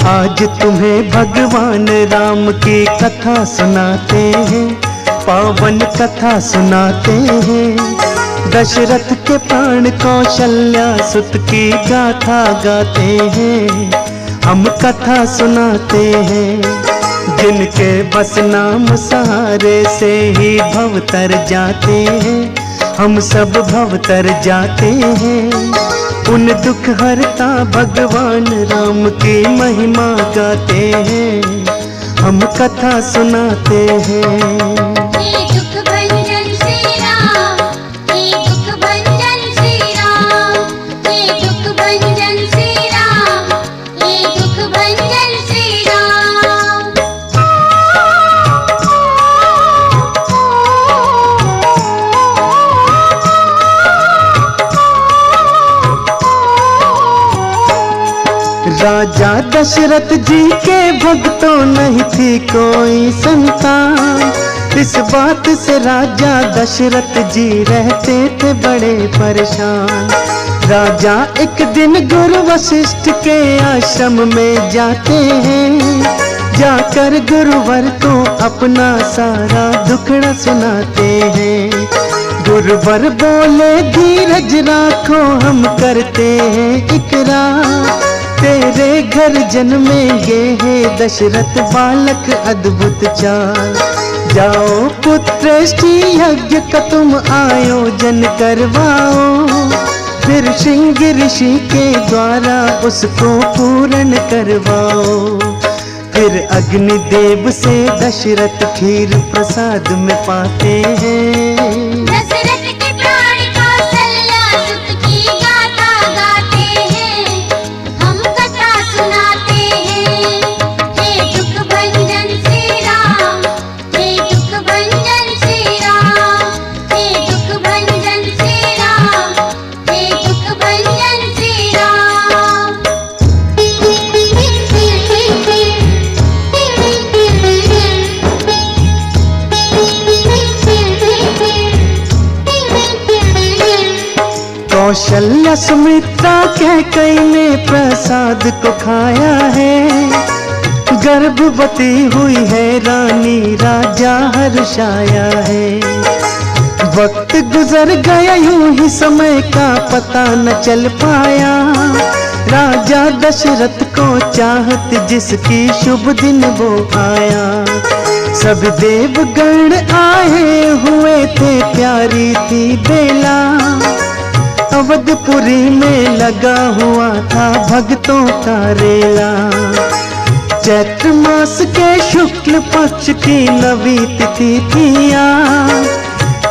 आज तुम्हें भगवान राम की कथा सुनाते हैं, पावन कथा सुनाते हैं। दशरथ के प्राण कौशल्या सुत की गाथा गाते हैं, हम कथा सुनाते हैं। जिनके बस नाम सहारे से ही भव तर जाते हैं, हम सब भव तर जाते हैं। उन दुख हरता भगवान राम की महिमा गाते हैं, हम कथा सुनाते हैं। राजा दशरथ जी के भक्तों नहीं थी कोई संतान, इस बात से राजा दशरथ जी रहते थे बड़े परेशान। राजा एक दिन गुरु वशिष्ठ के आश्रम में जाते हैं, जाकर गुरुवर को अपना सारा दुखड़ा सुनाते हैं। गुरुवर बोले धीरज राखो हम करते हैं इकरार, तेरे घर जन्मेंगे है दशरथ बालक अद्भुत चाल। जाओ पुत्रेष्टि यज्ञ का तुम आयोजन करवाओ, फिर सिंह ऋषि के द्वारा उसको पूर्ण करवाओ। फिर अग्निदेव से दशरथ खीर प्रसाद में पाते हैं। कौशल्या सुमित्रा कैकेयी ने प्रसाद को खाया है, गर्भवती हुई है रानी राजा हर्षाया है। वक्त गुजर गया यूं ही समय का पता न चल पाया, राजा दशरथ को चाहत जिसकी शुभ दिन वो आया। सब देवगण आए हुए थे प्यारी थी बेला, अवधपुरी में लगा हुआ था भक्तों का रेला। चैत्र मास के शुक्ल पक्ष की नवी तिथि थी आज,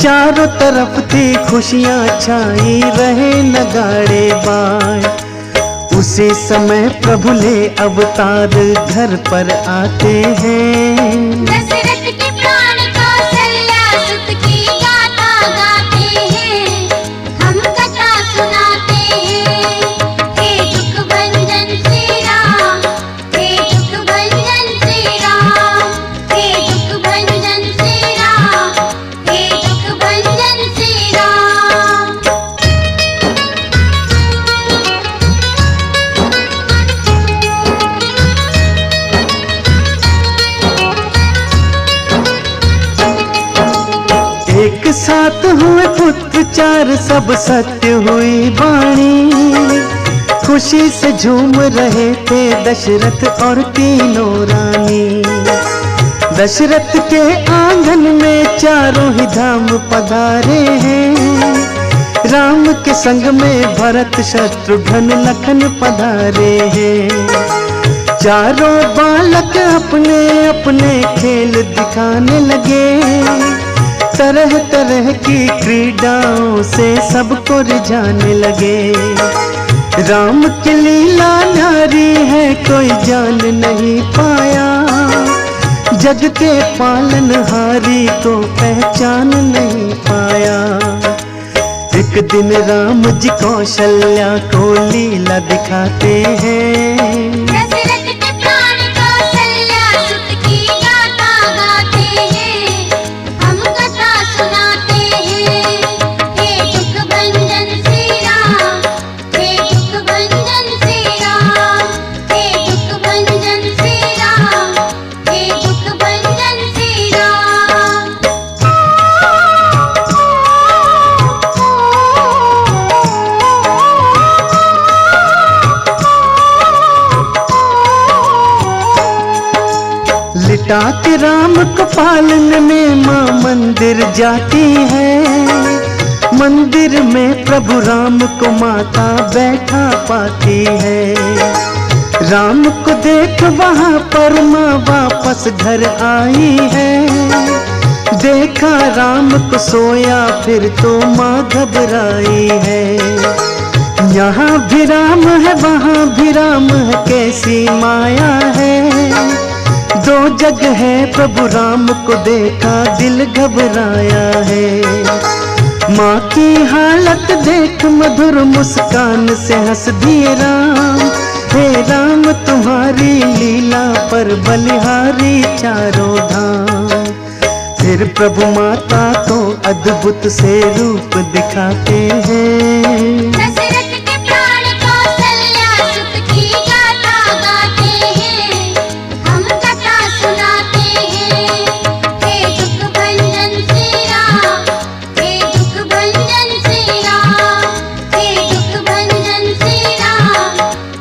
चारों तरफ थी खुशियां छाई रहे नगाड़े बाज। उसी समय प्रभु ले अवतार घर पर आते हैं। एक साथ हुए पुत्र चार सब सत्य हुई वाणी, खुशी से झूम रहे थे दशरथ और तीनों रानी। दशरथ के आंगन में चारों ही धाम पधारे हैं, राम के संग में भरत शत्रुघ्न लखन पधारे हैं। चारों बालक अपने अपने खेल दिखाने लगे, तरह तरह की क्रीडाओं से सबको रिझाने लगे। राम की लीला न्यारी है कोई जान नहीं पाया, जग के पालनहारी को पहचान नहीं पाया। एक दिन राम जी कौशल्या को लीला दिखाते हैं। भंजन बेटा के राम को पालने में माँ मंदिर जाती है। मंदिर में प्रभु राम को माता बैठा पाती है। राम को देख वहाँ पर माँ वापस घर आई है। देखा राम को सोया फिर तो माँ घबराई है। यहाँ भी राम है वहाँ भी राम है, कैसी माया है। दो जगह है प्रभु राम को देखा दिल घबराया है। माँ की हालत देख मधुर मुस्कान से हंस दिए राम। हे राम तुम्हारी लीला पर बलिहारी चारों धाम। फिर प्रभु माता को अद्भुत से रूप दिखाते हैं। दशरथ के प्राण कौशल्या सुत की गाथा गाते हैं, हम कथा सुनाते हैं। हे दुख भंजन श्री राम, हे दुख भंजन श्री राम, हे दुख भंजन श्री राम,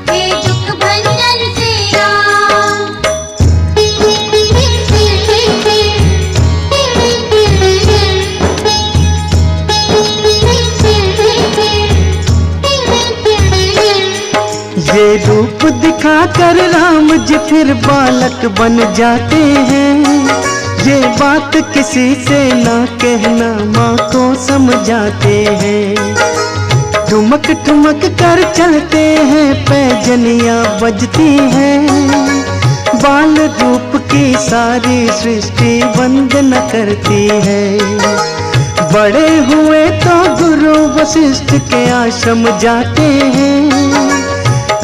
हे दुख भंजन श्री राम। ये रूप दिखाकर राम जी फिर बालक बन जाते हैं। ये बात किसी से ना कहना माँ को समझाते हैं। ठुमक ठुमक कर चलते हैं पैजनियाँ बजती हैं। बाल रूप की सारी सृष्टि वंदना करती है। बड़े हुए तो गुरु वशिष्ठ के आश्रम जाते हैं।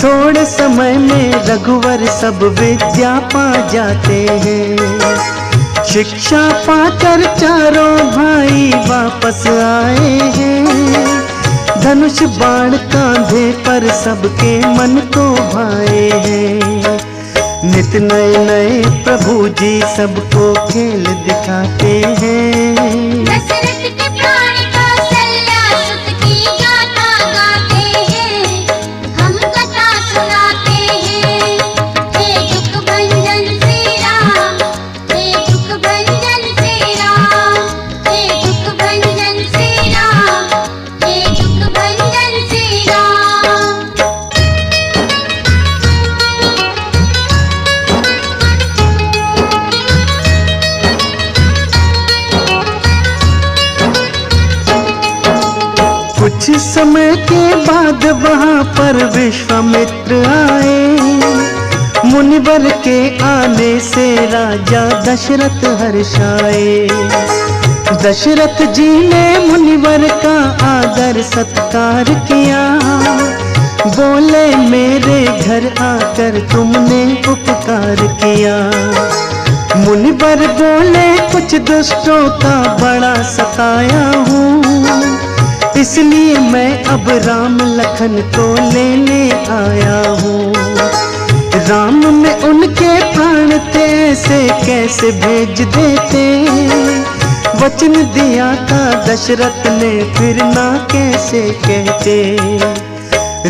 थोड़े समय में रघुवर सब विद्या पा जाते हैं। शिक्षा पाकर चारों भाई वापस आए हैं। धनुष बाण कांधे पर सबके मन को भाए हैं। नित नए नए प्रभु जी सबको खेल दिखाते हैं। दशरथ के प्राण कौशल्या सुत की गाथा गाते हैं, हम कथा सुनाते हैं। हे दुख भंजन श्री राम, हे दुख भंजन श्री राम, हे दुख भंजन श्री राम, हे दुख भंजन श्री राम। कुछ समय के बाद वहाँ पर विश्वामित्र आए। मुनिवर के आने से राजा दशरथ हर्षाए। दशरथ जी ने मुनिवर का आदर सत्कार किया। बोले मेरे घर आकर तुमने उपकार किया। मुनिवर बोले कुछ दुष्टों का बड़ा सताया हूँ, इसलिए मैं अब राम लखन को लेने आया हूँ। राम में उनके प्राण थे ऐसे कैसे भेज देते। वचन दिया था दशरथ ने फिर ना कैसे कहते।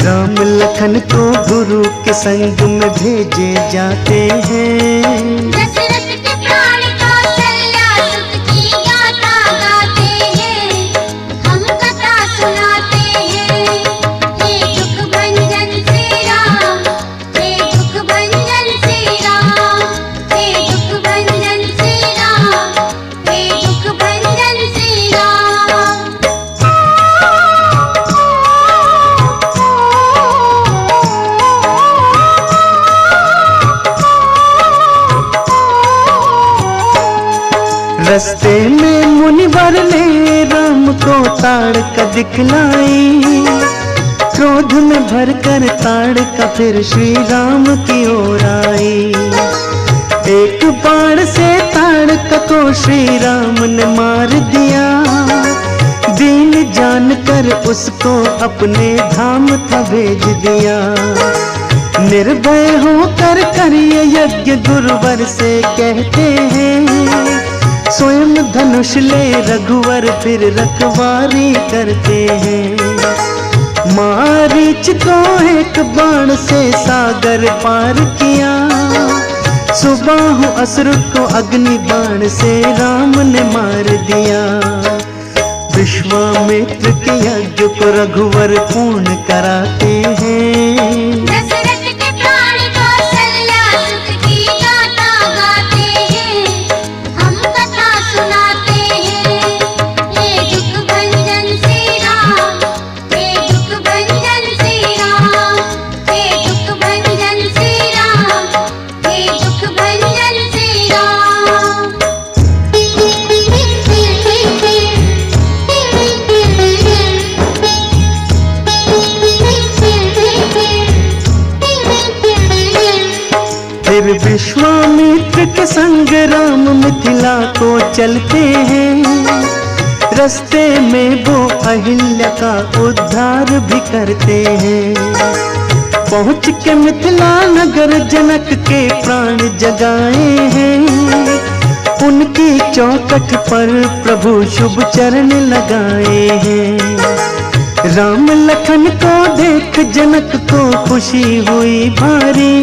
राम लखन को गुरु के संग में भेजे जाते हैं। दशरथ के प्राण कौशल्या सुत की गाथा गाते हैं, हम कथा सुनाते हैं। हे दुख भंजन श्री राम, हे दुख भंजन श्री राम, हे दुख भंजन श्री राम, हे दुख भंजन श्री राम। रस्ते में मुनिवर ने राम को ताड़ का दिखलाई। क्रोध में भरकर ताड़ का फिर श्री राम की ओर आई। एक बाण से ताड़ का को श्री राम ने मार दिया। दीन जानकर उसको अपने धाम था भेज दिया। निर्भय होकर करिए यज्ञ गुरुवर से कहते हैं। स्वयं धनुष ले रघुवर फिर रखवारी करते हैं। मारीच को एक बाण से सागर पार किया। सुबाहु असुर को अग्नि बाण से राम ने मार दिया। विश्वामित्र के यज्ञ को रघुवर पूर्ण कराते हैं। दशरथ के प्राण कौशल्या सुत की गाथा गाते हैं, हम कथा सुनाते हैं। हे दुख भंजन श्री राम, हे दुख भंजन श्री राम, हे दुख भंजन श्री राम, हे दुख भंजन श्री राम। फिर विश्वामित्र के संग राम मिथिला को चलते हैं। रास्ते में वो अहिल्या का उद्धार भी करते हैं। पहुँच के मिथिला नगर जनक के प्राण जगाए हैं। उनकी चौखट पर प्रभु शुभ चरण लगाए हैं। राम लखन को देख जनक को खुशी हुई भारी।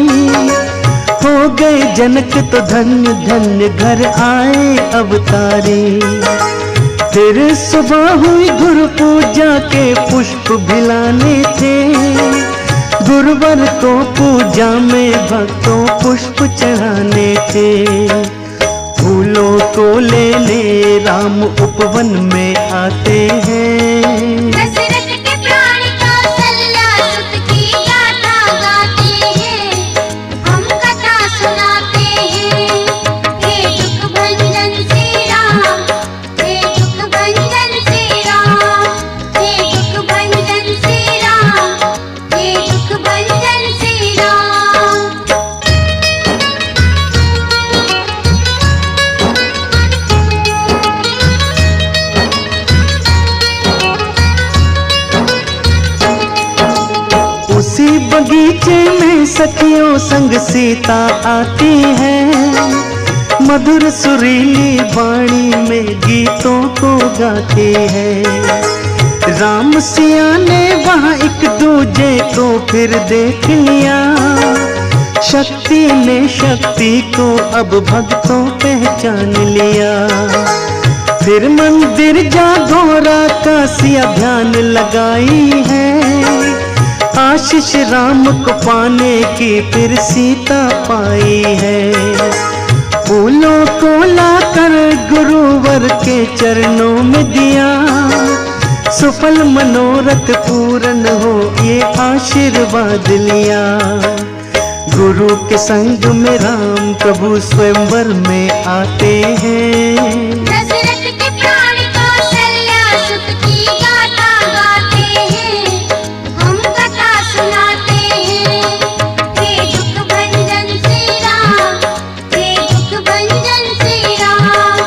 हो गए जनक तो धन्य धन्य घर आए अवतारी। फिर सुबह हुई गुरु पूजा के पुष्प भिलाने थे। गुरुवर को पूजा में भक्तों पुष्प चढ़ाने थे। फूलों को लेने राम उपवन में आते हैं। दशरथ के प्राण कौशल्या सुत की गाथा गाते हैं, हम कथा सुनाते हैं। हे दुख भंजन श्री राम, हे दुख भंजन श्री राम, हे दुख भंजन श्री राम, हे दुख भंजन श्री राम। उसी बगीचे में सखियों संग सीता आती है। मधुर सुरीली वाणी में गीतों को गाती है। राम सिया ने वहाँ एक दूजे को फिर देख लिया। शक्ति ने शक्ति को अब भक्तों पहचान लिया। फिर मंदिर जागोरा का सिया ध्यान लगाई है। आशीष राम को पाने की फिर सीता पाई है। फूलों को लाकर गुरुवर के चरणों में दिया। सफल मनोरथ पूर्ण हो ये आशीर्वाद लिया। गुरु के संग में राम प्रभु स्वयंवर में आते हैं। दशरथ के प्राण कौशल्या सुत की गाथा गाते हैं, हम कथा सुनाते हैं। हे दुख भंजन श्री राम, हे दुख भंजन श्री राम,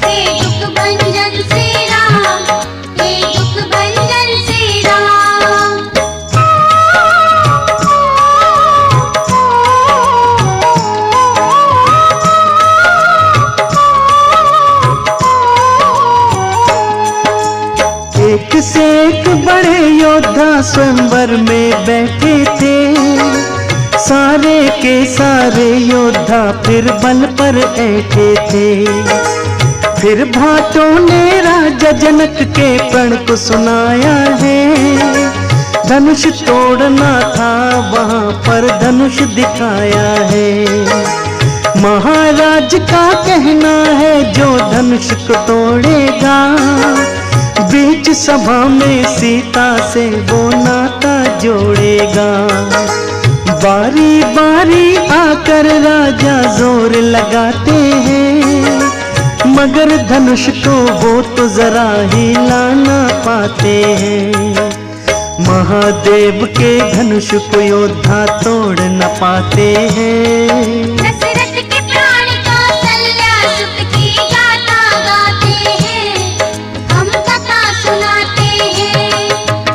हे दुख भंजन श्री राम, हे दुख भंजन श्री राम। एक से एक बड़े योद्धा स्वयंवर में बैठे थे। सारे के सारे योद्धा फिर बल पर ऐठे थे। फिर भाटों ने राजा जनक के प्रण को सुनाया है। धनुष तोड़ना था वहाँ पर धनुष दिखाया है। महाराज का कहना है जो धनुष को तोड़ेगा, बीच सभा में सीता से वो नाता जोड़ेगा। बारी बारी आकर राजा जोर लगाते हैं, मगर धनुष को वो तो जरा ही लाना पाते हैं। महादेव के धनुष को योद्धा तोड़ न पाते हैं। दशरथ के प्राण कौशल्या सुत की गाथा गाते हैं, हम कथा सुनाते हैं।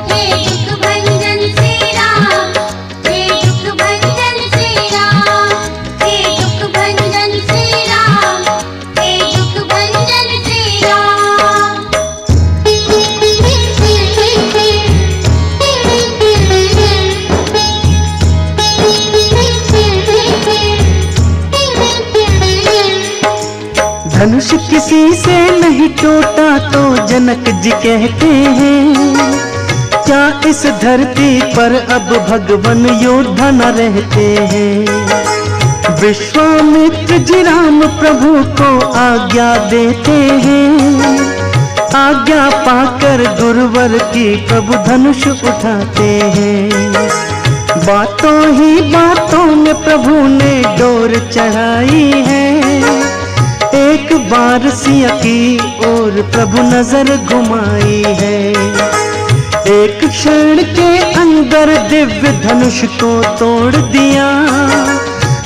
हे दुख भंजन श्री राम, हे दुख भंजन श्री राम, हे दुख भंजन श्री राम, हे दुख भंजन श्री राम। धनुष किसी से नहीं टूटा तो जनक जी कहते हैं, क्या इस धरती पर अब भगवान योद्धा न रहते हैं। विश्वामित्र जी राम प्रभु को आज्ञा देते हैं, आज्ञा पाकर गुरुवर की प्रभु धनुष उठाते हैं। बातों ही बातों में प्रभु ने डोर चढ़ाई है, एक बार सिया की ओर प्रभु नजर घुमाई है। एक क्षण के अंदर दिव्य धनुष को तोड़ दिया,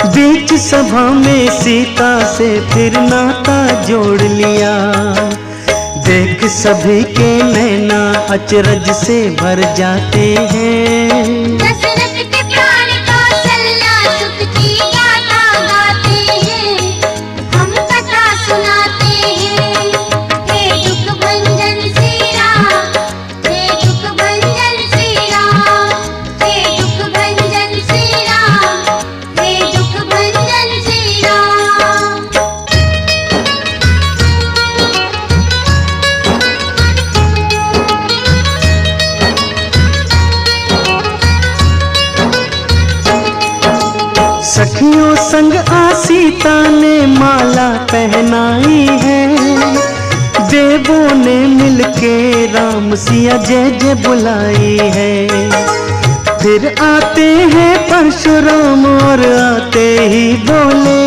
बीच सभा में सीता से फिर नाता जोड़ लिया। देख सभी के नैना अचरज से भर जाते हैं। दशरथ के प्राण कौशल्या सुत की गाथा गाते हैं, हम कथा सुनाते हैं। हे दुख भंजन श्री राम, हे दुख भंजन श्री राम, हे दुख भंजन श्री राम, हे दुख भंजन श्री राम। सखियों संग सीता ने माला पहनाई है, देवों ने मिलके राम सिया जय जय बुलाई है। फिर आते हैं परशुराम और आते ही बोले,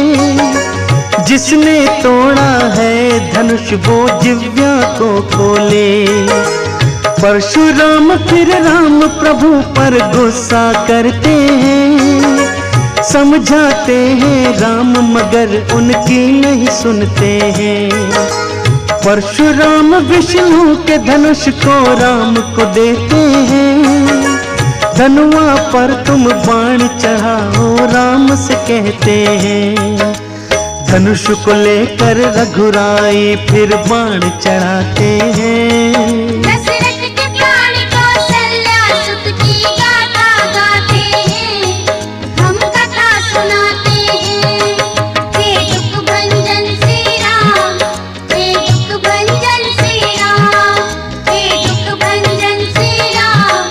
जिसने तोड़ा है धनुष वो जिव्या को खोले। परशुराम फिर राम प्रभु पर गुस्सा करते हैं, समझाते हैं राम मगर उनकी नहीं सुनते हैं। परशुराम विष्णु के धनुष को राम को देते हैं, धनुआ पर तुम बाण चढ़ाओ राम से कहते हैं। धनुष को लेकर रघुराई फिर बाण चढ़ाते हैं। दशरथ के प्राण कौशल्या सुत की गाथा गाते हैं, हम कथा सुनाते हैं। हे दुख भंजन श्री राम, हे दुख भंजन श्री राम, हे दुख भंजन श्री राम,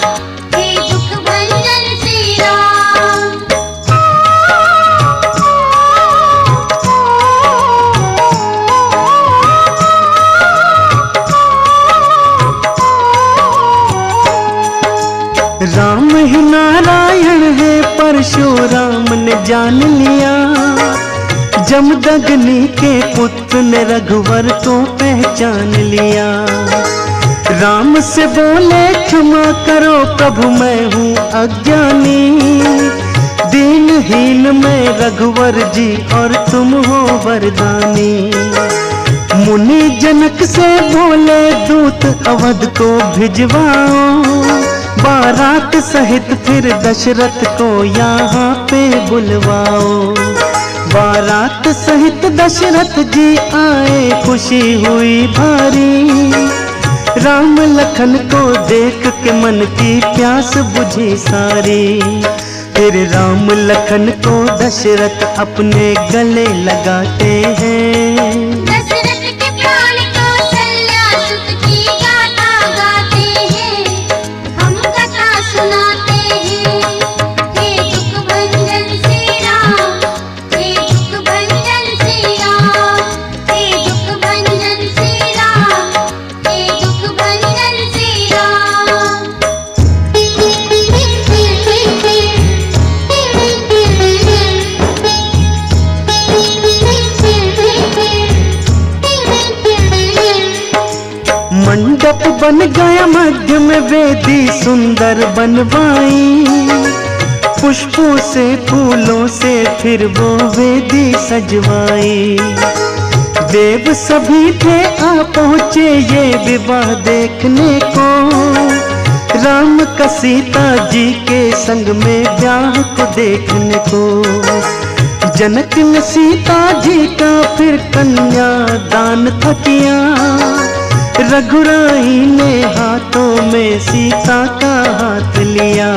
हे दुख भंजन श्री राम। राम ही नारायण है परशुराम ने जान लिया, जमदग्नि के पुत्र ने रघुवर को पहचान लिया। राम से बोले क्षमा करो प्रभु मैं हूँ अज्ञानी, दीनहीन मैं रघुवर जी और तुम हो वरदानी। मुनि जनक से बोले दूत अवध को भिजवाओ, बारात सहित फिर दशरथ को यहाँ पे बुलवाओ। बारात सहित दशरथ जी आए खुशी हुई भारी, राम लखन को देख के मन की प्यास बुझी सारी। फिर राम लखन को दशरथ अपने गले लगाते हैं। दशरथ के प्राण कौशल्या सुत की गाथा गाते हैं, हम कथा सुनाते हैं। हे दुख भंजन श्री राम, हे दुख भंजन श्री राम, हे दुख भंजन श्री राम, हे दुख भंजन श्री राम। मंडप बन गया मध्य में वेदी सुंदर बनवाई, पुष्पों से फूलों से फिर वो वेदी सजवाई। देव सभी थे आ पहुँचे ये विवाह देखने को, राम का सीता जी के संग में ब्याह को देखने को। जनक ने सीता जी का फिर कन्या दान था किया, रघुराई ने हाथों में सीता का हाथ लिया।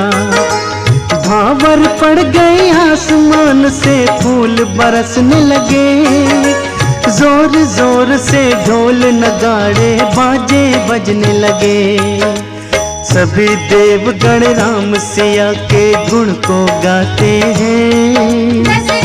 भावर पड़ गई आसमान से फूल बरसने लगे, जोर जोर से ढोल नगाड़े बाजे बजने लगे। सभी देवगण राम सिया के गुण को गाते हैं।